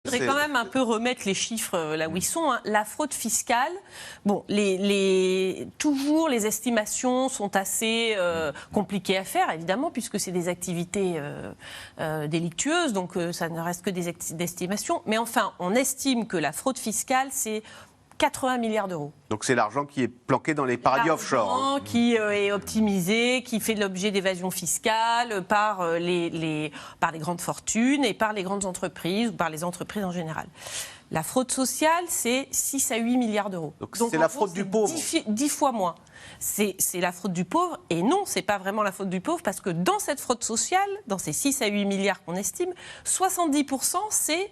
Je voudrais quand même un peu remettre les chiffres là où ils sont. Hein. La fraude fiscale, bon, toujours les estimations sont assez compliquées à faire, évidemment, puisque c'est des activités délictueuses, donc ça ne reste que des estimations. Mais enfin, on estime que la fraude fiscale, c'est 80 milliards d'euros. Donc c'est l'argent qui est planqué dans les paradis offshore. L'argent qui est optimisé, qui fait de l'objet d'évasion fiscale par les grandes fortunes et par les grandes entreprises ou par les entreprises en général. La fraude sociale, c'est 6 à 8 milliards d'euros. Donc c'est la fraude du pauvre. 10 fois moins. C'est la fraude du pauvre. Et non, ce n'est pas vraiment la fraude du pauvre, parce que dans cette fraude sociale, dans ces 6 à 8 milliards qu'on estime, 70%, c'est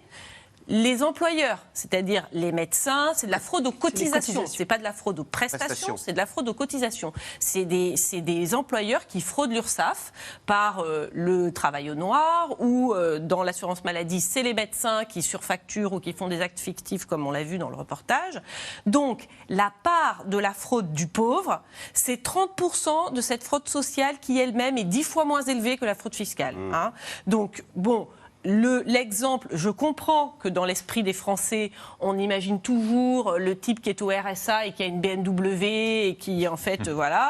les employeurs, c'est-à-dire les médecins, c'est de la fraude aux cotisations. C'est pas de la fraude aux prestations, c'est de la fraude aux cotisations. C'est des employeurs qui fraudent l'URSSAF par le travail au noir ou dans l'assurance maladie, c'est les médecins qui surfacturent ou qui font des actes fictifs, comme on l'a vu dans le reportage. Donc, la part de la fraude du pauvre, c'est 30% de cette fraude sociale qui elle-même est 10 fois moins élevée que la fraude fiscale. Hein. Donc, bon... L'exemple, je comprends que dans l'esprit des Français, on imagine toujours le type qui est au RSA et qui a une BMW et qui, en fait,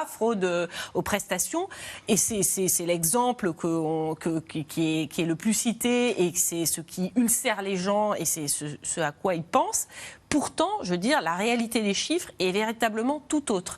fraude aux prestations. Et c'est l'exemple qui est le plus cité et c'est ce qui ulcère les gens et c'est ce à quoi ils pensent. Pourtant, je veux dire, la réalité des chiffres est véritablement tout autre.